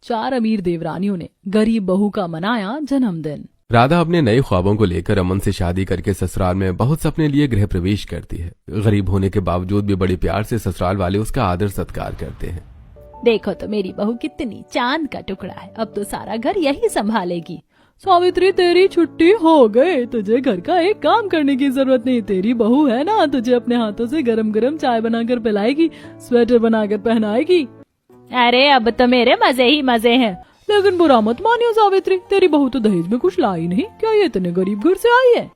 4 अमीर देवरानियों ने गरीब बहू का मनाया जन्मदिन। राधा अपने नए ख्वाबों को लेकर अमन से शादी करके ससुराल में बहुत सपने लिए गृह प्रवेश करती है। गरीब होने के बावजूद भी बड़े प्यार से ससुराल वाले उसका आदर सत्कार करते हैं। देखो तो मेरी बहू कितनी चांद का टुकड़ा है, अब तो सारा घर यही संभालेगी। सावित्री तेरी छुट्टी हो गई, तुझे घर का एक काम करने की जरूरत नहीं। तेरी बहू है ना, तुझे अपने हाथों से गरम गरम चाय बनाकर पिलाएगी, स्वेटर बनाकर पहनाएगी। अरे अब तो मेरे मजे ही मजे हैं। लेकिन बुरा मत मानियो सावित्री, तेरी बहू तो दहेज में कुछ लाई नहीं, क्या ये इतने गरीब घर से आई है?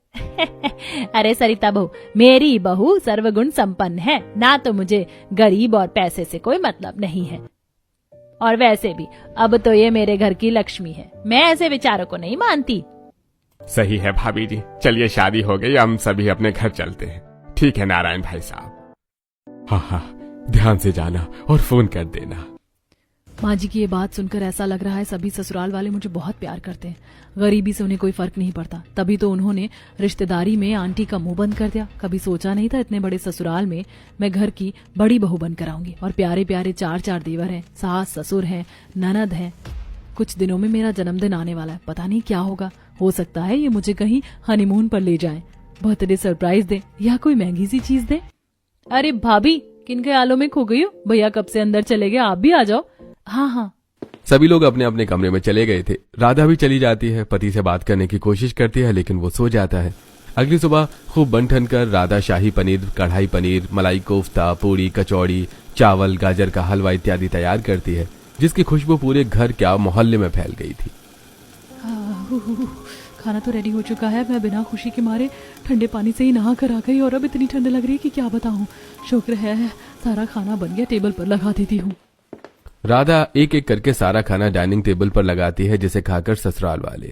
अरे सरिता बहू, मेरी बहू सर्वगुण संपन्न है ना, तो मुझे गरीब और पैसे से कोई मतलब नहीं है। और वैसे भी अब तो ये मेरे घर की लक्ष्मी है, मैं ऐसे विचारों को नहीं मानती। सही है भाभी जी, चलिए शादी हो गई, हम सभी अपने घर चलते हैं। ठीक है नारायण भाई साहब। हाँ हाँ, ध्यान से जाना और फोन कर देना। माँ जी की ये बात सुनकर ऐसा लग रहा है सभी ससुराल वाले मुझे बहुत प्यार करते हैं। गरीबी से उन्हें कोई फर्क नहीं पड़ता, तभी तो उन्होंने रिश्तेदारी में आंटी का मुंह बंद कर दिया। कभी सोचा नहीं था इतने बड़े ससुराल में मैं घर की बड़ी बहू बनकर आऊंगी। और प्यारे प्यारे 4 देवर हैं, सास ससुर हैं, ननद है। कुछ दिनों में मेरा जन्मदिन आने वाला है, पता नहीं क्या होगा। हो सकता है ये मुझे कहीं हनीमून पर ले जाए, बर्थडे सरप्राइज दे या कोई महंगी सी चीज दे। अरे भाभी, किन ख्यालों में खो गई हो? भैया कब से अंदर चले गए, आप भी आ जाओ। हाँ हाँ। सभी लोग अपने अपने कमरे में चले गए थे। राधा भी चली जाती है, पति से बात करने की कोशिश करती है लेकिन वो सो जाता है। अगली सुबह खूब बन ठन कर राधा शाही पनीर, कढ़ाई पनीर, मलाई कोफ्ता, पूरी, कचौड़ी, चावल, गाजर का हलवा इत्यादि तैयार करती है, जिसकी खुशबू पूरे घर क्या मोहल्ले में फैल गई थी। खाना तो रेडी हो चुका है। मैं बिना खुशी के मारे ठंडे पानी से ही नहा कर आ गई और अब इतनी ठंड लग रही है कि क्या बताऊं। शुक्र है सारा खाना बन गया, टेबल पर लगा देती हूँ। राधा एक एक करके सारा खाना डाइनिंग टेबल पर लगाती है, जिसे खाकर ससुराल वाले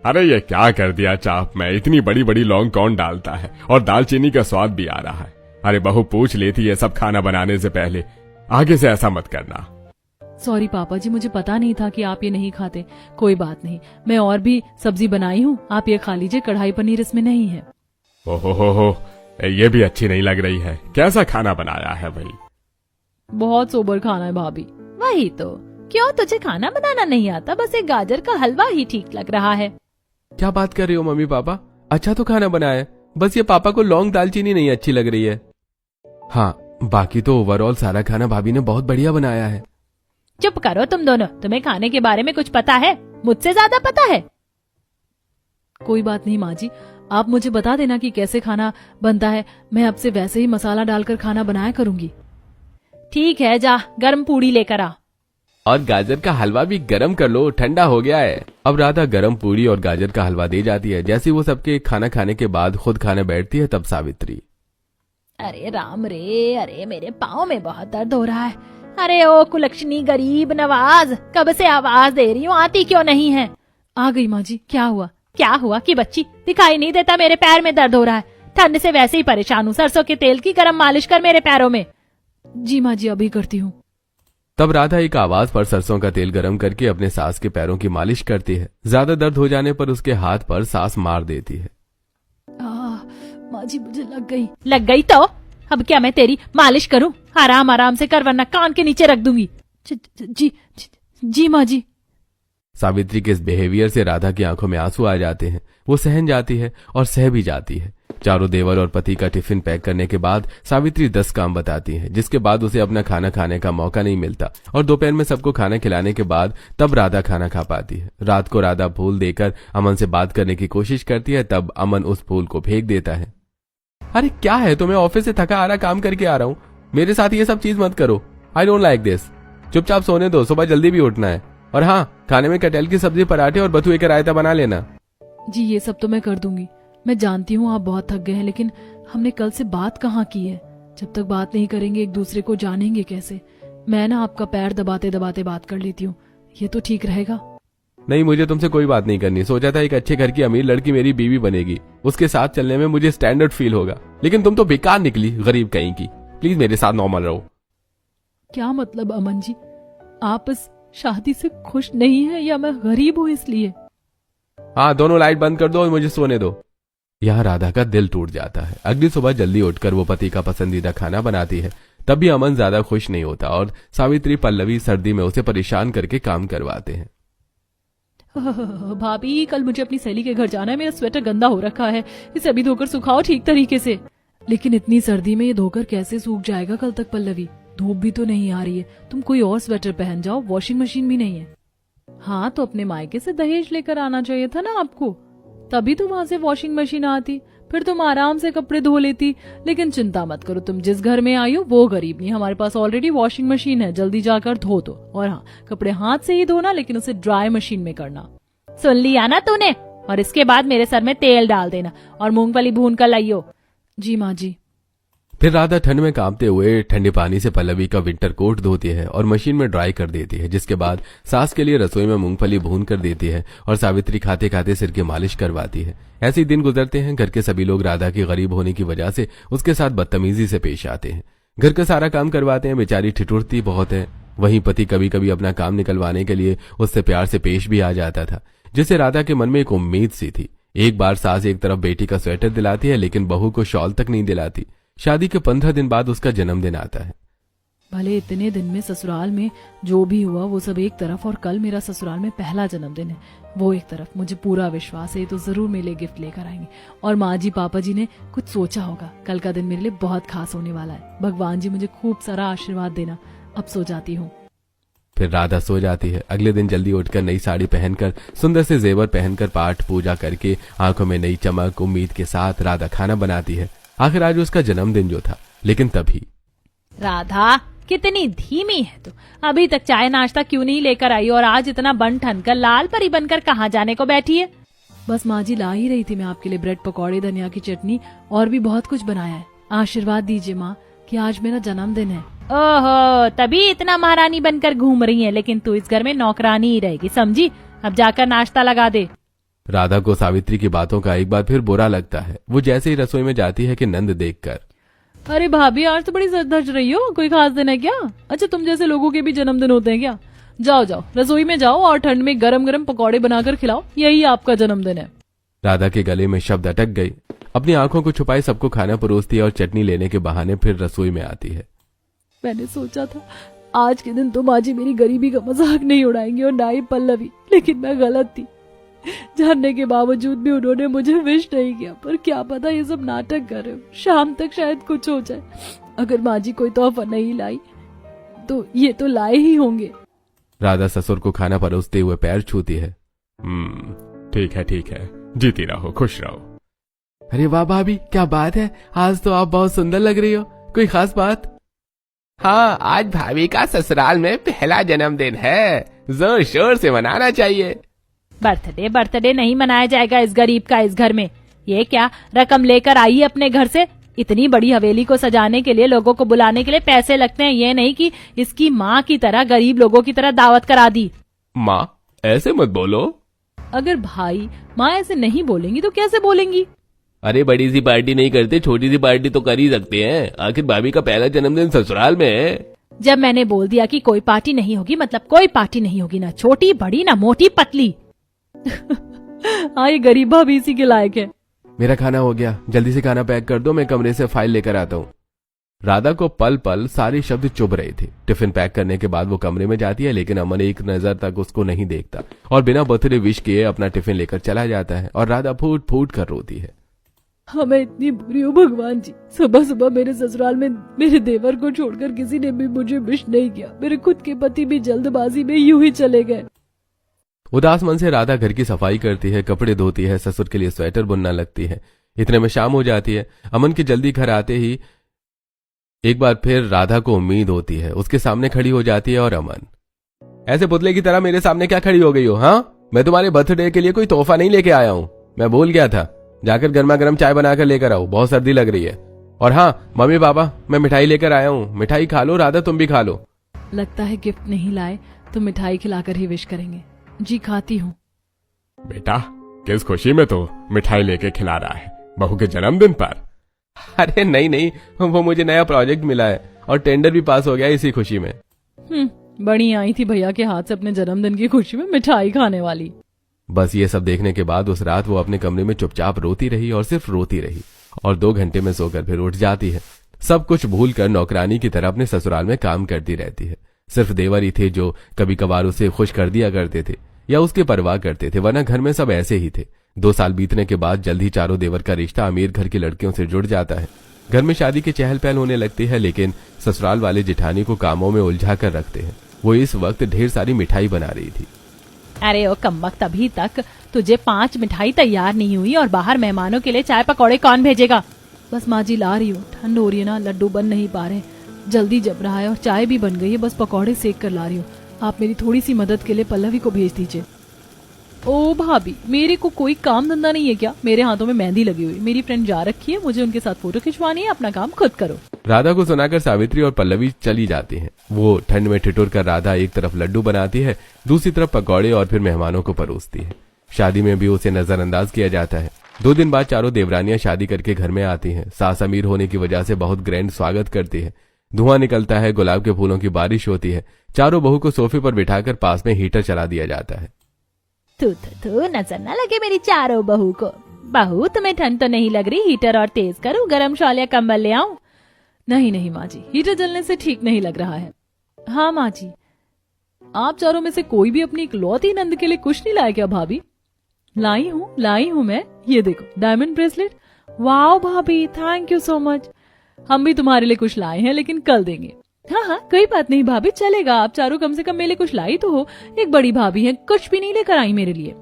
अरे ये क्या कर दिया चाप में, इतनी बड़ी बड़ी लौंग कौन डालता है, और दालचीनी का स्वाद भी आ रहा है। अरे बहू पूछ लेती है सब खाना बनाने से पहले, आगे से ऐसा मत करना। सॉरी पापा जी, मुझे पता नहीं था कि आप ये नहीं खाते। कोई बात नहीं, मैं और भी सब्जी बनाई हूँ, आप ये खा लीजिए। कढ़ाई पनीर इसमें नहीं है। ओहो, ये भी अच्छी नहीं लग रही है। कैसा खाना बनाया है भाई? बहुत सोबर खाना है भाभी। वही तो, क्यों तुझे खाना बनाना नहीं आता? बस एक गाजर का हलवा ही ठीक लग रहा है। क्या बात कर रही हो मम्मी पापा, अच्छा तो खाना बनाया है, बस ये पापा को लौंग दालचीनी नहीं अच्छी लग रही है। हाँ, बाकी तो ओवरऑल सारा खाना भाभी ने बहुत बढ़िया बनाया है। चुप करो तुम दोनों, तुम्हें खाने के बारे में कुछ पता है? मुझसे ज्यादा पता है। कोई बात नहीं माँ जी, आप मुझे बता देना कि कैसे खाना बनता है, मैं अब से वैसे ही मसाला डालकर खाना बनाया करूंगी। ठीक है, जा गर्म पूड़ी लेकर आ। और गाजर का हलवा भी गरम कर लो, ठंडा हो गया है। अब राधा गरम पूड़ी और गाजर का हलवा दे जाती है। जैसे वो सबके खाना खाने के बाद खुद खाने बैठती है, तब सावित्री, अरे राम रे, अरे मेरे पाँव में बहुत दर्द हो रहा है। अरे ओ कुलक्षणी गरीब नवाज, कब से आवाज दे रही हूँ, आती क्यों नहीं है? आ गई माँ जी। क्या हुआ? क्या हुआ कि बच्ची दिखाई नहीं देता? मेरे पैर में दर्द हो रहा है, ठंड से वैसे ही परेशान हूँ। सरसों के तेल की गरम मालिश कर मेरे पैरों में। जी माँ जी, अभी करती हूँ। तब राधा एक आवाज पर सरसों का तेल गरम करके अपने सास के पैरों की मालिश करती है। ज्यादा दर्द हो जाने पर उसके हाथ पर सास मार देती है। माँ जी मुझे लग गई तो अब क्या मैं तेरी मालिश करूं? आराम आराम से कर, वरना कान के नीचे रख दूंगी। जी माँ जी। सावित्री के इस बिहेवियर से राधा की आंखों में आंसू आ जाते हैं। वो सहन जाती है और सह भी जाती है। चारों देवर और पति का टिफिन पैक करने के बाद सावित्री 10 काम बताती है, जिसके बाद उसे अपना खाना खाने का मौका नहीं मिलता। और दोपहर में सबको खाना खिलाने के बाद तब राधा खाना खा पाती है। रात को राधा फूल देकर अमन से बात करने की कोशिश करती है, तब अमन उस फूल को फेंक देता है। अरे क्या है, तो मैं ऑफिस से थका आ रहा काम करके आ रहा हूँ, मेरे साथ ये सब चीज मत करो। I don't like this. चुपचाप सोने दो, सुबह जल्दी भी उठना है। और हाँ, खाने में कटहल की सब्जी, पराठे और बथुए का रायता बना लेना। जी ये सब तो मैं कर दूंगी। मैं जानती हूँ आप बहुत थक गए हैं, लेकिन हमने कल से बात कहाँ की है? जब तक बात नहीं करेंगे एक दूसरे को जानेंगे कैसे? मैं ना आपका पैर दबाते दबाते बात कर लेती हूँ, ये तो ठीक रहेगा? नहीं, मुझे तुमसे कोई बात नहीं करनी। सोचा था एक अच्छे घर की अमीर लड़की मेरी बीवी बनेगी, उसके साथ चलने में मुझे स्टैंडर्ड फील होगा, लेकिन तुम तो बेकार निकली, गरीब कहीं की। प्लीज मेरे साथ नॉर्मल रहो। क्या मतलब अमन जी, आप इस शादी से खुश नहीं है या मैं गरीब हूँ इसलिए? हाँ, दोनों लाइट बंद कर दो और मुझे सोने दो। यहाँ राधा का दिल टूट जाता है। अगली सुबह जल्दी उठकर वो पति का पसंदीदा खाना बनाती है। तब भी अमन ज्यादा खुश नहीं होता और सावित्री पल्लवी सर्दी में उसे परेशान करके काम करवाते हैं। भाभी कल मुझे अपनी सहेली के घर जाना है, मेरा स्वेटर गंदा हो रखा है, इसे अभी धोकर सुखाओ ठीक तरीके से। लेकिन इतनी सर्दी में ये धोकर कैसे सूख जाएगा कल तक पल्लवी? धूप भी तो नहीं आ रही है, तुम कोई और स्वेटर पहन जाओ, वॉशिंग मशीन भी नहीं है। हाँ तो अपने मायके से दहेज लेकर आना चाहिए था ना आपको, तभी तो वहां से वॉशिंग मशीन आती, फिर तुम आराम से कपड़े धो लेती। लेकिन चिंता मत करो, तुम जिस घर में आई हो वो गरीब नहीं, हमारे पास ऑलरेडी वॉशिंग मशीन है, जल्दी जाकर धो दो। और हाँ, कपड़े हाथ से ही धोना, लेकिन उसे ड्राई मशीन में करना। सुन लिया ना तूने? और इसके बाद मेरे सर में तेल डाल देना और मूंगफली भून कर लाइयो। जी माँ जी। फिर राधा ठंड में कांपते हुए ठंडे पानी से पल्लवी का विंटर कोट धोती है और मशीन में ड्राई कर देती है, जिसके बाद सास के लिए रसोई में मूंगफली भून कर देती है और सावित्री खाते खाते सिर की मालिश करवाती है। ऐसे ही दिन गुजरते हैं। घर के सभी लोग राधा की गरीब होने की वजह से उसके साथ बदतमीजी से पेश आते हैं। घर का सारा काम करवाते हैं, बेचारी ठिठुरती बहुत है। वहीं पति कभी कभी अपना काम निकलवाने के लिए उससे प्यार से पेश भी आ जाता था, जिससे राधा के मन में एक उम्मीद सी थी। एक बार सास एक तरफ बेटी का स्वेटर दिलाती है, लेकिन बहू को शॉल तक नहीं दिलाती। शादी के 15 दिन बाद उसका जन्मदिन आता है। भले इतने दिन में ससुराल में जो भी हुआ वो सब एक तरफ, और कल मेरा ससुराल में पहला जन्मदिन है वो एक तरफ। मुझे पूरा विश्वास है तो जरूर मेरे लिए गिफ्ट लेकर आएंगे, और माँ जी पापा जी ने कुछ सोचा होगा। कल का दिन मेरे लिए बहुत खास होने वाला है। भगवान जी मुझे खूब सारा आशीर्वाद देना। अब सो जाती हूँ। फिर राधा सो जाती है। अगले दिन जल्दी उठकर नई साड़ी पहनकर, सुंदर से जेवर पहनकर, पाठ पूजा करके, आंखों में नई चमक उम्मीद के साथ राधा खाना बनाती है। आखिर आज उसका जन्मदिन जो था, लेकिन तभी राधा कितनी धीमी है तू, अभी तक चाय नाश्ता क्यों नहीं लेकर आई, और आज इतना बन ठन कर लाल परी बनकर कहाँ जाने को बैठी है? बस माँ जी ला ही रही थी मैं आपके लिए ब्रेड पकौड़े, धनिया की चटनी और भी बहुत कुछ बनाया है। आशीर्वाद दीजिए माँ कि आज मेरा जन्मदिन है। ओहो, तभी इतना महारानी बनकर घूम रही है, लेकिन तू इस घर में नौकरानी ही रहेगी, समझी? अब जाकर नाश्ता लगा दे। राधा को सावित्री की बातों का एक बार फिर बुरा लगता है। वो जैसे ही रसोई में जाती है कि नंद देखकर, अरे भाभी आज तो बड़ी सज धज रही हो, कोई खास दिन है क्या? अच्छा तुम जैसे लोगों के भी जन्मदिन होते हैं क्या? जाओ जाओ रसोई में जाओ और ठंड में गरम गरम पकौड़े बनाकर खिलाओ, यही आपका जन्मदिन है। राधा के गले में शब्द अटक गई। अपनी आंखों को छुपाए सबको खाना परोसती है और चटनी लेने के बहाने फिर रसोई में आती है। मैंने सोचा था आज के दिन तो माँ जी मेरी गरीबी का मजाक नहीं उड़ाएंगे और ना ही पल्लवी, लेकिन मैं गलत थी। जानने के बावजूद भी उन्होंने मुझे विश नहीं किया, पर क्या पता ये सब नाटक कर रहे हो, शाम तक शायद कुछ हो जाए। अगर माँ जी कोई तोहफा नहीं लाई तो ये तो लाए ही होंगे। राधा ससुर को खाना परोसते हुए पैर छूती है। ठीक है, जीती रहो, खुश रहो। अरे वाह भाभी, क्या बात है, आज तो आप बहुत सुंदर लग रही हो, कोई खास बात? हाँ, आज भाभी का ससुराल में पहला जन्मदिन है, जोर शोर से मनाना चाहिए। बर्थडे नहीं मनाया जाएगा इस गरीब का इस घर में। ये क्या रकम लेकर आई है अपने घर से? इतनी बड़ी हवेली को सजाने के लिए, लोगों को बुलाने के लिए पैसे लगते हैं, ये नहीं कि इसकी माँ की तरह गरीब लोगों की तरह दावत करा दी। माँ ऐसे मत बोलो। अगर भाई माँ ऐसे नहीं बोलेंगी तो कैसे बोलेंगी? अरे बड़ी सी पार्टी नहीं करते, छोटी सी पार्टी तो कर ही सकते हैं, आखिर भाभी का पहला जन्मदिन ससुराल में है। जब मैंने बोल दिया कि कोई पार्टी नहीं होगी, मतलब कोई पार्टी नहीं होगी, ना छोटी बड़ी ना मोटी पतली। हाँ, ये गरीब भाभी इसी के लायक है। मेरा खाना हो गया, जल्दी से खाना पैक कर दो, मैं कमरे से फाइल लेकर आता हूँ। राधा को पल पल सारे शब्द चुभ रहे थे। टिफिन पैक करने के बाद वो कमरे में जाती है, लेकिन अमन एक नजर तक उसको नहीं देखता और बिना बर्थडे विश किए अपना टिफिन लेकर चला जाता है और राधा फूट फूट कर रोती है। हाँ, मैं इतनी बुरी हूँ भगवान जी, सुबह सुबह मेरे ससुराल में मेरे देवर को छोड़कर किसी ने भी मुझे विश नहीं किया। मेरे खुद के पति भी जल्दबाजी में यूं ही चले गए। उदास मन से राधा घर की सफाई करती है, कपड़े धोती है, ससुर के लिए स्वेटर बुनना लगती है। इतने में शाम हो जाती है। अमन के जल्दी घर आते ही एक बार फिर राधा को उम्मीद होती है। उसके सामने खड़ी हो जाती है और अमन, ऐसे पुतले की तरह मेरे सामने क्या खड़ी हो गई हो? हाँ, मैं तुम्हारे बर्थडे के लिए कोई तोहफा नहीं लेके आया हूँ, मैं भूल गया था। जाकर गर्मा गर्म चाय बनाकर लेकर आओ, बहुत सर्दी लग रही है। और हाँ मम्मी पापा, मैं मिठाई लेकर आया हूँ, मिठाई खा लो। राधा तुम भी खा लो। लगता है गिफ्ट नहीं लाए तो मिठाई खिलाकर ही विश करेंगे। जी खाती हूँ। बेटा किस खुशी में तो मिठाई लेके खिला रहा है, बहू के जन्मदिन पर? अरे नहीं, वो मुझे नया प्रोजेक्ट मिला है और टेंडर भी पास हो गया इसी खुशी में। बड़ी आई थी भैया के हाथ से अपने जन्मदिन की खुशी में मिठाई खाने वाली। बस ये सब देखने के बाद उस रात वो अपने कमरे में चुपचाप रोती रही और सिर्फ रोती रही और 2 घंटे में सोकर फिर उठ जाती है। सब कुछ भूलकर नौकरानी की तरह अपने ससुराल में काम करती रहती है। सिर्फ देवर ही थे जो कभी कभार उसे खुश कर दिया करते थे या उसकी परवाह करते थे, वरना घर में सब ऐसे ही थे। 2 साल बीतने के बाद जल्द ही चारों देवर का रिश्ता अमीर घर की लड़कियों से जुड़ जाता है। घर में शादी की चहल पहल होने लगती है, लेकिन ससुराल वाले जेठानी को कामों में उलझा कर रखते हैं। वो इस वक्त ढेर सारी मिठाई बना रही थी। अरे ओ कमबख्त, अभी तक तुझे 5 मिठाई तैयार नहीं हुई और बाहर मेहमानों के लिए चाय पकौड़े कौन भेजेगा? बस माँ जी ला रही हूँ, ठंड हो रही है ना, लड्डू बन नहीं पा रहे, जल्दी जम रहा है और चाय भी बन गई है, बस पकौड़े सेक कर ला रही हूँ। आप मेरी थोड़ी सी मदद के लिए पल्लवी को भेज दीजिए। ओ भाभी, मेरे को कोई काम धंधा नहीं है क्या? मेरे हाथों में मेहंदी लगी हुई, मेरी फ्रेंड जा रखी है, मुझे उनके साथ फोटो खिंचवानी है, अपना काम खुद करो। राधा को सुनाकर सावित्री और पल्लवी चली जाती हैं। वो ठंड में ठिठुर कर राधा एक तरफ लड्डू बनाती है, दूसरी तरफ पकौड़े और फिर मेहमानों को परोसती है। शादी में भी उसे नजरअंदाज किया जाता है। 2 दिन बाद चारों देवरानियां शादी करके घर में आती हैं। सास अमीर होने की वजह से बहुत ग्रैंड स्वागत करती है। धुआं निकलता है, गुलाब के फूलों की बारिश होती है। चारों बहू को सोफे पर बिठाकर पास में हीटर चला दिया जाता है। तू नजर न लगे मेरी चारों बहू को। बहू, तुम्हें ठंड तो नहीं लग रही? हीटर और तेज करूं, गरम शॉल या कंबल ले आऊं? नहीं माँ जी, हीटर जलने से ठीक नहीं लग रहा है। हाँ माँ जी, आप चारों में से कोई भी अपनी इकलौती नंद के लिए कुछ नहीं लाया क्या भाभी? लाई हूँ मैं, ये देखो डायमंड ब्रेसलेट। वाओ भाभी, थैंक यू सो मच। हम भी तुम्हारे लिए कुछ लाए हैं, लेकिन कल देंगे। हाँ, कोई बात नहीं भाभी, चलेगा। आप चारों कम से कम मेरे लिए कुछ लाई तो हो। एक बड़ी भाभी है, कुछ भी नहीं लेकर आई मेरे लिए।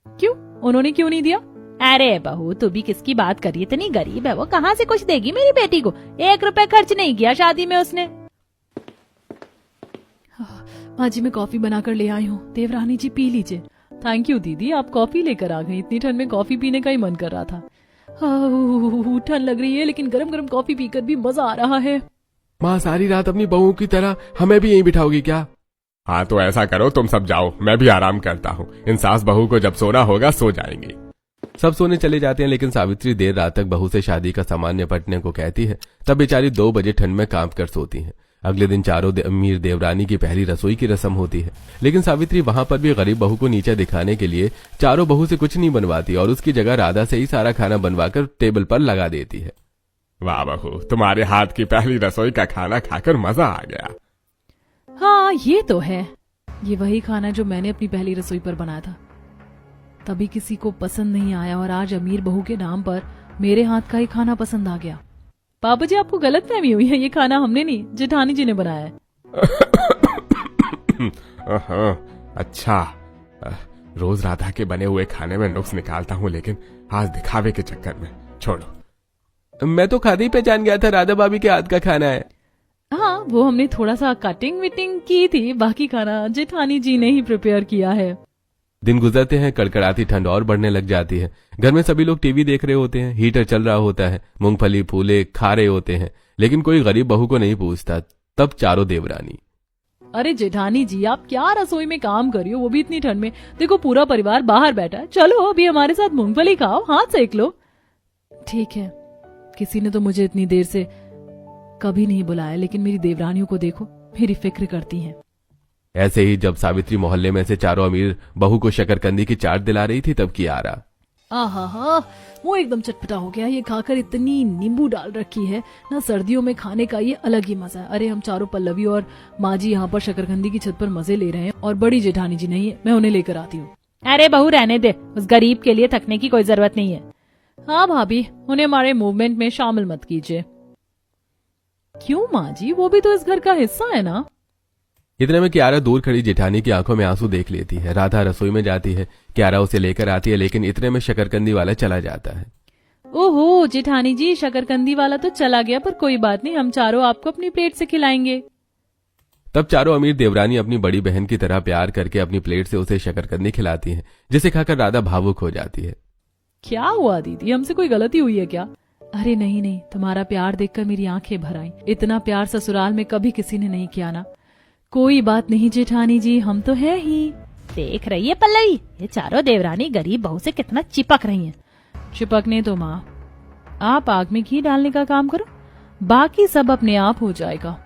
क्यों? उन्होंने क्यों नहीं दिया? अरे बहू, तू भी किसकी बात कर रही है? इतनी गरीब है वो, कहाँ से कुछ देगी मेरी बेटी को? 1 रुपए खर्च नहीं किया शादी में उसने। माँ जी, मैं कॉफी बनाकर ले आई हूँ, देवरानी जी पी लीजिए। थैंक यू दीदी, आप कॉफी लेकर आ गई। इतनी ठंड में कॉफी पीने का ही मन कर रहा था। ठंड लग रही है, लेकिन गरम गरम कॉफी पीकर भी मजा आ रहा है। माँ, सारी रात अपनी बहू की तरह हमें भी यहीं बिठाओगी क्या? हाँ तो ऐसा करो, तुम सब जाओ, मैं भी आराम करता हूँ। इन सास बहू को जब सोना होगा सो जाएंगी। सब सोने चले जाते हैं, लेकिन सावित्री देर रात तक बहू से शादी का सामान निपटने को कहती है। तब बेचारी 2 बजे ठंड में कांप कर सोती है। अगले दिन चारों अमीर देवरानी की पहली रसोई की रस्म होती है, लेकिन सावित्री वहां पर भी गरीब बहू को नीचा दिखाने के लिए चारों बहू से कुछ नहीं बनवाती और उसकी जगह राधा से ही सारा खाना बनवाकर टेबल पर लगा देती है। वाह बहू, तुम्हारे हाथ की पहली रसोई का खाना खाकर मजा आ गया। हाँ, ये तो है। ये वही खाना जो मैंने अपनी पहली रसोई पर बनाया था, तभी किसी को पसंद नहीं आया और आज अमीर बहू के नाम पर मेरे हाथ का ही खाना पसंद आ गया। पापा जी, आपको गलतफहमी हुई है, ये खाना हमने नहीं, जेठानी जी ने बनाया है। अच्छा, रोज राधा के बने हुए खाने में नुक्स निकालता हूँ, लेकिन आज दिखावे के चक्कर में छोड़ो। मैं तो खाते ही पहचान गया था राधा भाभी के हाथ का खाना है। हाँ, वो हमने थोड़ा सा कटिंग विटिंग की थी, बाकी खाना जेठानी जी ने ही प्रिपेयर किया है। दिन गुजरते हैं, कड़कड़ाती ठंड और बढ़ने लग जाती है। घर में सभी लोग टीवी देख रहे होते हैं, हीटर चल रहा होता है, मूंगफली फूले खा रहे होते हैं, लेकिन कोई गरीब बहू को नहीं पूछता। तब चारों देवरानी, अरे जेठानी जी, आप क्या रसोई में काम कर रही हो, वो भी इतनी ठंड में? देखो पूरा परिवार बाहर बैठा है, चलो अभी हमारे साथ मूंगफली खाओ, हाथ सेक लो। ठीक है, किसी ने तो मुझे इतनी देर से कभी नहीं बुलाया, लेकिन मेरी देवरानियों को देखो, मेरी फिक्र करती हैं। ऐसे ही जब सावित्री मोहल्ले में से चारों अमीर बहू को शकरकंदी की चाट दिला रही थी, तब कियारा, आहा, वो एकदम चटपटा हो गया। ये खाकर इतनी नींबू डाल रखी है ना, सर्दियों में खाने का ये अलग ही मजा है। अरे हम चारों, पल्लवी और माँ जी यहाँ पर शकरकंदी की छत पर मजे ले रहे हैं और बड़ी जेठानी जी नहीं है, मैं उन्हें लेकर आती हूँ। अरे बहू, रहने दे, उस गरीब के लिए थकने की कोई जरूरत नहीं है। हाँ भाभी, उन्हें हमारे मूवमेंट में शामिल मत कीजिए। क्यों माँ जी, वो भी तो इस घर का हिस्सा है ना। इतने में कियारा दूर खड़ी जेठानी की आंखों में आंसू देख लेती है। राधा रसोई में जाती है, कियारा उसे लेकर आती है, लेकिन इतने में शकरकंदी वाला चला जाता है। ओहो जेठानी जी, शकरकंदी वाला तो चला गया, पर कोई बात नहीं, हम चारों आपको अपनी प्लेट से खिलाएंगे। तब चारों अमीर देवरानी अपनी बड़ी बहन की तरह प्यार करके अपनी प्लेट से उसे शकरकंदी खिलाती हैं, जिसे खाकर राधा भावुक हो जाती है। क्या हुआ दीदी, हमसे कोई गलती हुई है क्या? अरे नहीं, तुम्हारा प्यार देखकर मेरी आंखें भर आईं। इतना प्यार ससुराल में कभी किसी ने नहीं किया ना। कोई बात नहीं जेठानी जी, हम तो है ही। देख रही है पल्लवी, ये चारों देवरानी गरीब बहू से कितना चिपक रही हैं। चिपकने तो माँ, आप आग में घी डालने का काम करो, बाकी सब अपने आप हो जाएगा।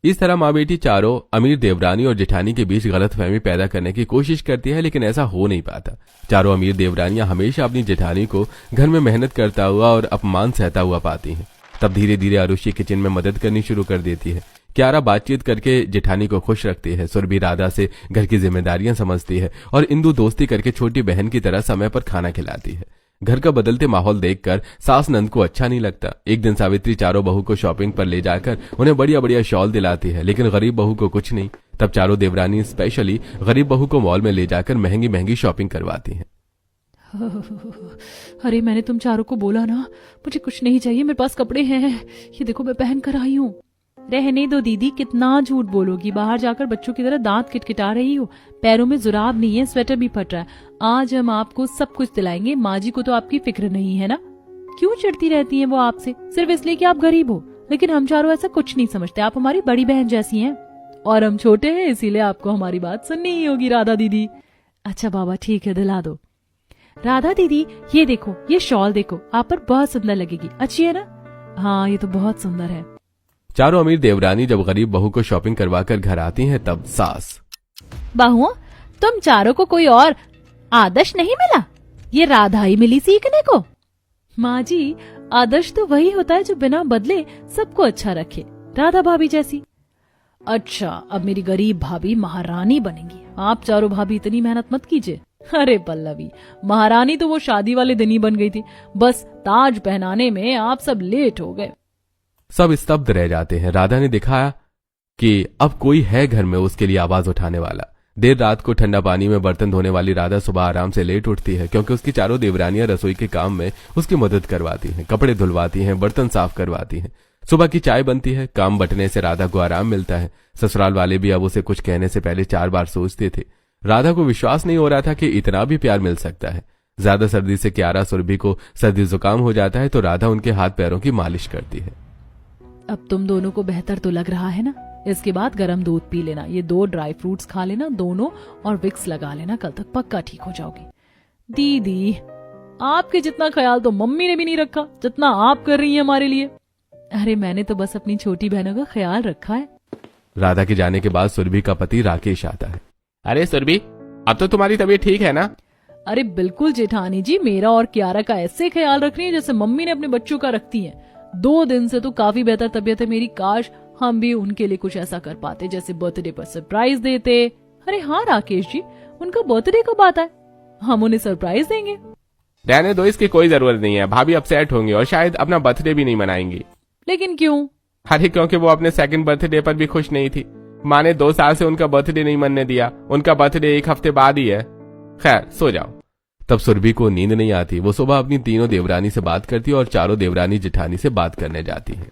इस तरह माँ बेटी चारों अमीर देवरानी और जेठानी के बीच गलतफहमी पैदा करने की कोशिश करती है, लेकिन ऐसा हो नहीं पाता। चारों अमीर देवरानियां हमेशा अपनी जेठानी को घर में मेहनत करता हुआ और अपमान सहता हुआ पाती हैं। तब धीरे धीरे आरुषि किचन में मदद करनी शुरू कर देती है। क्यारा बातचीत करके जेठानी को खुश रखती है। सुरभि राधा से घर की जिम्मेदारियां समझती है और इंदु दोस्ती करके छोटी बहन की तरह समय पर खाना खिलाती है। घर का बदलते माहौल देखकर सास नंद को अच्छा नहीं लगता। एक दिन सावित्री चारों बहू को शॉपिंग पर ले जाकर उन्हें बढ़िया बढ़िया शॉल दिलाती है, लेकिन गरीब बहू को कुछ नहीं। तब चारों देवरानी स्पेशली गरीब बहू को मॉल में ले जाकर महंगी महंगी शॉपिंग करवाती हैं। अरे मैंने तुम चारों को बोला ना, मुझे कुछ नहीं चाहिए, मेरे पास कपड़े हैं, ये देखो मैं पहन कर आई हूँ। रहने दो दीदी, कितना झूठ बोलोगी, बाहर जाकर बच्चों की तरह दांत किटकिटा रही हो, पैरों में जुराब नहीं है, स्वेटर भी फट रहा है। आज हम आपको सब कुछ दिलाएंगे। माँ जी को तो आपकी फिक्र नहीं है ना, क्यों चिढ़ती रहती हैं वो आपसे, सिर्फ इसलिए कि आप गरीब हो। लेकिन हम चारों ऐसा कुछ नहीं समझते, आप हमारी बड़ी बहन जैसी हैं और हम छोटे हैं, इसीलिए आपको हमारी बात सुननी ही होगी राधा दीदी। अच्छा बाबा ठीक है, दिला दो। राधा दीदी ये देखो, ये शॉल देखो, आप पर बहुत सुंदर लगेगी, अच्छी है ना? हाँ ये तो बहुत सुंदर है। चारों अमीर देवरानी जब गरीब बहू को शॉपिंग करवाकर घर आती हैं तब सास, बहुओं तुम चारों को कोई और आदर्श नहीं मिला? ये राधा ही मिली सीखने को। माँ जी आदर्श तो वही होता है जो बिना बदले सबको अच्छा रखे, राधा भाभी जैसी। अच्छा अब मेरी गरीब भाभी महारानी बनेंगी। आप चारों भाभी इतनी मेहनत मत कीजिए। अरे पल्लवी, महारानी तो वो शादी वाले दिन ही बन गई थी, बस ताज पहनाने में आप सब लेट हो गए। सब स्तब्ध रह जाते हैं। राधा ने दिखाया कि अब कोई है घर में उसके लिए आवाज उठाने वाला। देर रात को ठंडा पानी में बर्तन धोने वाली राधा सुबह आराम से लेट उठती है, क्योंकि उसकी चारों देवरानियां रसोई के काम में उसकी मदद करवाती हैं, कपड़े धुलवाती हैं, बर्तन साफ करवाती हैं। सुबह की चाय बनती है। काम बंटने से राधा को आराम मिलता है। ससुराल वाले भी अब उसे कुछ कहने से पहले 4 बार सोचते थे। राधा को विश्वास नहीं हो रहा था कि इतना भी प्यार मिल सकता है। ज्यादा सर्दी से क्यारा सुरभि को सर्दी जुकाम हो जाता है तो राधा उनके हाथ पैरों की मालिश करती है। अब तुम दोनों को बेहतर तो लग रहा है ना? इसके बाद गर्म दूध पी लेना, ये 2 ड्राई फ्रूट्स खा लेना दोनों, और विक्स लगा लेना, कल तक पक्का ठीक हो जाओगी। दीदी आपके जितना ख्याल तो मम्मी ने भी नहीं रखा जितना आप कर रही हैं हमारे लिए। अरे मैंने तो बस अपनी छोटी बहनों का ख्याल रखा है। राधा के जाने के बाद सुरभि का पति राकेश आता है। अरे सुरभि, अब तो तुम्हारी तबीयत ठीक है ना? अरे बिल्कुल जेठानी जी, मेरा और क्यारा का ऐसे ख्याल रख रही है जैसे मम्मी ने अपने बच्चों का रखती हैं। 2 दिन से तो काफी बेहतर तबीयत है मेरी। काश हम भी उनके लिए कुछ ऐसा कर पाते, जैसे बर्थडे पर सरप्राइज देते। अरे हाँ राकेश जी, उनका बर्थडे कब आता है? हम उन्हें सरप्राइज देंगे। रहने दो, इसकी कोई जरूरत नहीं है। भाभी अपसेट होंगी और शायद अपना बर्थडे भी नहीं मनाएंगी। लेकिन क्यों? अरे क्योंकि वो अपने सेकंड बर्थडे पर भी खुश नहीं थी। माँ ने 2 साल से उनका बर्थडे नहीं मनने दिया। उनका बर्थडे 1 हफ्ते बाद ही है। खैर सो जाओ। तब सुरभि को नींद नहीं आती। वो सुबह अपनी तीनों देवरानी से बात करती है और चारों देवरानी जेठानी से बात करने जाती है।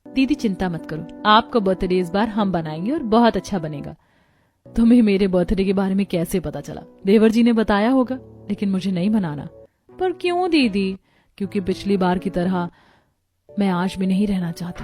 दीदी चिंता मत करो, आपका बर्थडे इस बार हम बनाएंगे और बहुत अच्छा बनेगा। तुम्हें मेरे बर्थडे के बारे में कैसे पता चला? देवर जी ने बताया होगा, लेकिन मुझे नहीं मनाना। पर क्यों दीदी? क्योंकि पिछली बार की तरह मैं आज भी नहीं रहना चाहती।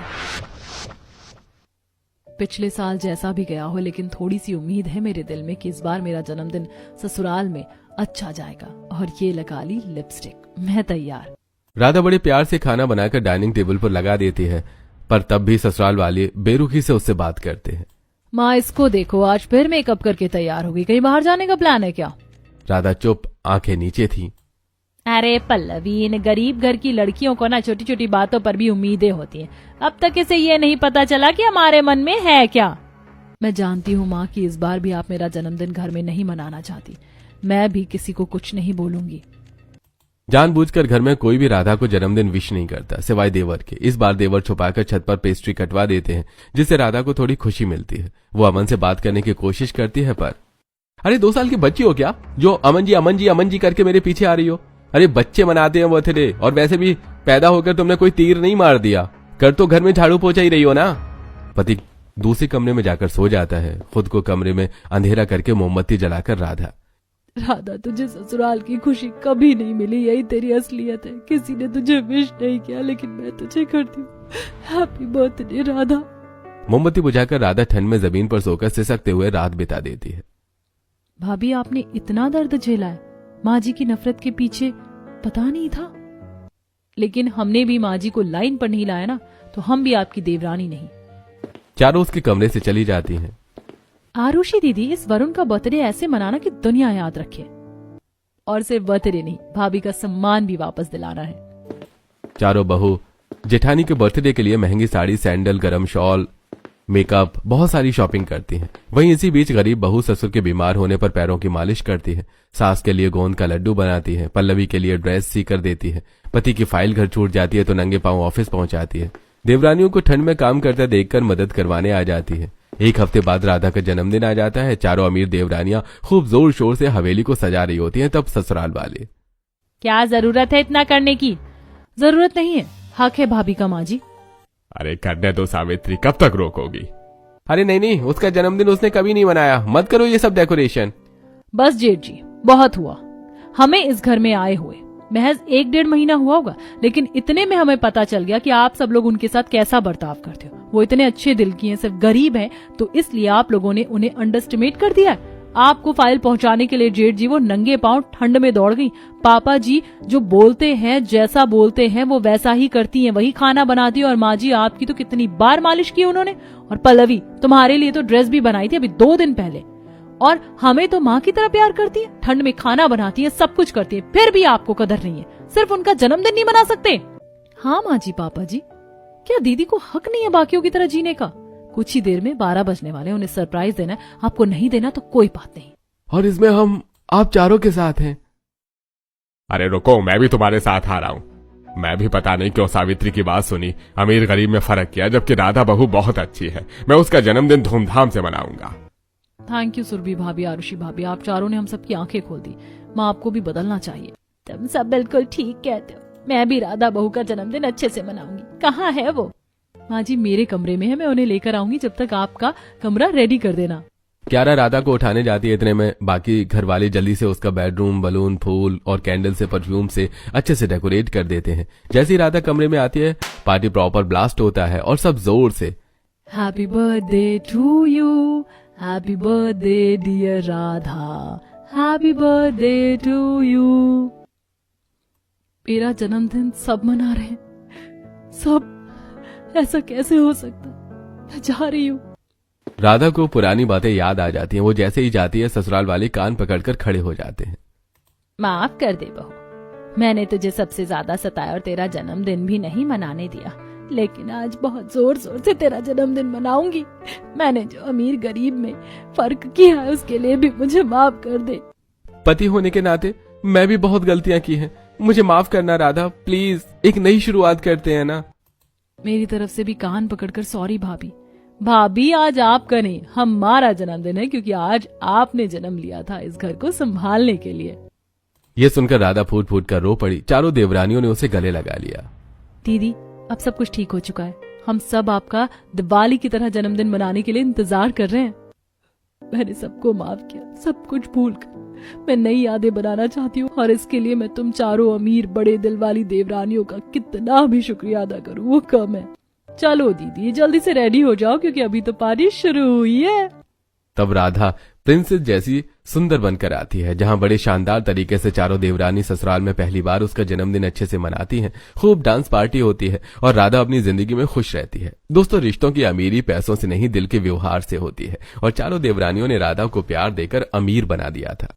पिछले साल जैसा भी गया हो, लेकिन थोड़ी सी उम्मीद है मेरे दिल में कि इस बार मेरा जन्मदिन ससुराल में अच्छा जाएगा। और ये लगा ली लिपस्टिक, मैं तैयार। राधा बड़े प्यार से खाना बनाकर डाइनिंग टेबल पर लगा देती है, पर तब भी ससुराल वाले बेरुखी से उससे बात करते हैं। माँ इसको देखो, आज फिर मेकअप करके तैयार हो गई, कहीं बाहर जाने का प्लान है क्या? राधा चुप, आंखें नीचे थी। अरे पल्लवी, इन गरीब घर की लड़कियों को ना छोटी छोटी बातों पर भी उम्मीदें होती हैं। अब तक इसे ये नहीं पता चला कि हमारे मन में है क्या। मैं जानती हूँ माँ कि इस बार भी आप मेरा जन्मदिन घर में नहीं मनाना चाहती। मैं भी किसी को कुछ नहीं बोलूंगी। जानबूझकर घर में कोई भी राधा को जन्मदिन विश नहीं करता, सिवाय देवर के। इस बार देवर छुपाकर छत पर पेस्ट्री कटवा देते हैं, जिससे राधा को थोड़ी खुशी मिलती है। वो अमन से बात करने की कोशिश करती है, पर अरे 2 साल की बच्ची हो क्या जो अमन जी करके मेरे पीछे आ रही हो? अरे बच्चे मनाते हैं बर्थडे, और वैसे भी पैदा होकर तुमने कोई तीर नहीं मार दिया, कर तो घर में झाड़ू पोछा ही रही हो ना। पति दूसरे कमरे में जाकर सो जाता है। खुद को कमरे में अंधेरा करके मोमबत्ती जलाकर राधा तुझे ससुराल की खुशी कभी नहीं मिली, यही तेरी असलियत है। किसी ने तुझे विश नहीं किया, लेकिन मैं तुझे करती हूँ। Happy birthday Radha. मोमबत्ती बुझाकर राधा ठंड में जमीन पर सोकर सिसकते हुए रात बिता देती है। भाभी आपने इतना दर्द झेला है? माँ जी की नफरत के पीछे पता नहीं था। लेकिन हमने भी माँ जी को लाइन पर नहीं लाया ना, तो हम भी आपकी देवरानी नहीं। चारों उसके कमरे से चली जाती हैं। आरुषि दीदी, इस वरुण का बर्थडे ऐसे मनाना कि दुनिया याद रखे, और सिर्फ बर्थडे नहीं, भाभी का सम्मान भी वापस दिलाना है। चारों बहू जेठानी के बर्थडे के लिए महंगी साड़ी, सैंडल, गरम शॉल, मेकअप, बहुत सारी शॉपिंग करती हैं। वहीं इसी बीच गरीब बहू ससुर के बीमार होने पर पैरों की मालिश करती है। सास के लिए गोंद का लड्डू बनाती है। पल्लवी के लिए ड्रेस सी कर देती है। पति की फाइल घर छूट जाती है तो नंगे पांव ऑफिस पहुंचाती है। देवरानियों को ठंड में काम करते देखकर मदद करवाने आ जाती है। एक हफ्ते बाद राधा का जन्मदिन आ जाता है। चारों अमीर देवरानियां खूब जोर शोर से हवेली को सजा रही होती हैं। तब ससुराल वाले, क्या जरूरत है इतना करने की? जरूरत नहीं है, हक है भाभी का माँ जी। अरे करने दो सावित्री, कब तक रोकोगी? अरे नहीं नहीं, उसका जन्मदिन उसने कभी नहीं मनाया, मत करो ये सब डेकोरेशन। बस जेठ जी, बहुत हुआ। हमें इस घर में आए हुए महज 1-1.5 महीना हुआ होगा, लेकिन इतने में हमें पता चल गया कि आप सब लोग उनके साथ कैसा बर्ताव करते हो। वो इतने अच्छे दिल की हैं, सिर्फ गरीब हैं, तो इसलिए आप लोगों ने उन्हें अंडरस्टिमेट कर दिया है। आपको फाइल पहुंचाने के लिए जेठ जी वो नंगे पांव ठंड में दौड़ गई। पापा जी जो बोलते हैं, जैसा बोलते हैं वो वैसा ही करती हैं, वही खाना बनाती है। और माँ जी आपकी तो कितनी बार मालिश की उन्होंने। और पल्लवी तुम्हारे लिए तो ड्रेस भी बनाई थी अभी 2 दिन पहले। और हमें तो माँ की तरह प्यार करती है, ठंड में खाना बनाती है, सब कुछ करती है, फिर भी आपको कदर नहीं है। सिर्फ उनका जन्मदिन नहीं मना सकते? हाँ माँ जी, पापा जी, क्या दीदी को हक नहीं है बाकियों की तरह जीने का? कुछ ही देर में 12 बजने वाले, उन्हें सरप्राइज देना है। आपको नहीं देना तो कोई बात नहीं। और इसमें हम आप चारों के साथ हैं। अरे रुको, मैं भी तुम्हारे साथ आ रहा हूँ। मैं भी पता नहीं क्यों सावित्री की बात सुनी, अमीर गरीब में फर्क किया, जबकि राधा बहू बहुत अच्छी है। मैं उसका जन्मदिन धूमधाम से मनाऊंगा। थैंक यू सुरभि भाभी, आरुषि भाभी, आप चारों ने हम सबकी आंखें खोल दी। माँ आपको भी बदलना चाहिए। तुम सब बिल्कुल ठीक कहते हो। मैं भी राधा बहू का जन्मदिन अच्छे से मनाऊंगी। कहाँ है वो? माँ जी मेरे कमरे में है, मैं उन्हें लेकर आऊंगी। जब तक आपका कमरा रेडी कर देना। क्यारा राधा को उठाने जाती है। इतने में बाकी घर वाले जल्दी से उसका बेडरूम बलून, फूल और कैंडल से, परफ्यूम से अच्छे से डेकोरेट कर देते हैं। जैसे ही राधा कमरे में आती है, पार्टी प्रॉपर ब्लास्ट होता है और सब जोर से happy birthday to you, happy birthday dear Radha, happy birthday to you. मेरा जन्मदिन सब मना रहे हैं, सब। ऐसा कैसे हो सकता? मैं जा रही हूँ। राधा को पुरानी बातें याद आ जाती हैं। वो जैसे ही जाती है, ससुराल वाले कान पकड़कर खड़े हो जाते हैं। माफ कर दे बहू, मैंने तुझे सबसे ज्यादा सताया और तेरा जन्मदिन भी नहीं मनाने दिया, लेकिन आज बहुत जोर जोर से तेरा जन्मदिन मनाऊंगी। मैंने जो अमीर गरीब में फर्क किया है उसके लिए भी मुझे माफ कर दे। पति होने के नाते मैं भी बहुत गलतियां की हैं, मुझे माफ करना राधा, प्लीज। एक नई शुरुआत करते हैं ना। मेरी तरफ से भी कान पकड़कर सॉरी भाभी। भाभी आज आपका नहीं, हमारा जन्मदिन है, क्योंकि आज आपने जन्म लिया था इस घर को संभालने के लिए। ये सुनकर राधा फूट फूट कर रो पड़ी। चारों देवरानियों ने उसे गले लगा लिया। दीदी अब सब कुछ ठीक हो चुका है। हम सब आपका दिवाली की तरह जन्मदिन मनाने के लिए इंतजार कर रहे हैं। मैंने सबको माफ किया, सब कुछ भूल कर मैं नई यादें बनाना चाहती हूँ। और इसके लिए मैं तुम चारों अमीर बड़े दिल वाली देवरानियों का कितना भी शुक्रिया अदा करूँ वो कम है। चलो दीदी जल्दी से रेडी हो जाओ, क्योंकि अभी तो पार्टी शुरू हुई है। तब राधा प्रिंसेस जैसी सुंदर बनकर आती है, जहां बड़े शानदार तरीके से चारों देवरानी ससुराल में पहली बार उसका जन्मदिन अच्छे से मनाती हैं। खूब डांस पार्टी होती है और राधा अपनी जिंदगी में खुश रहती है। दोस्तों, रिश्तों की अमीरी पैसों से नहीं, दिल के व्यवहार से होती है। और चारों देवरानियों ने राधा को प्यार देकर अमीर बना दिया था।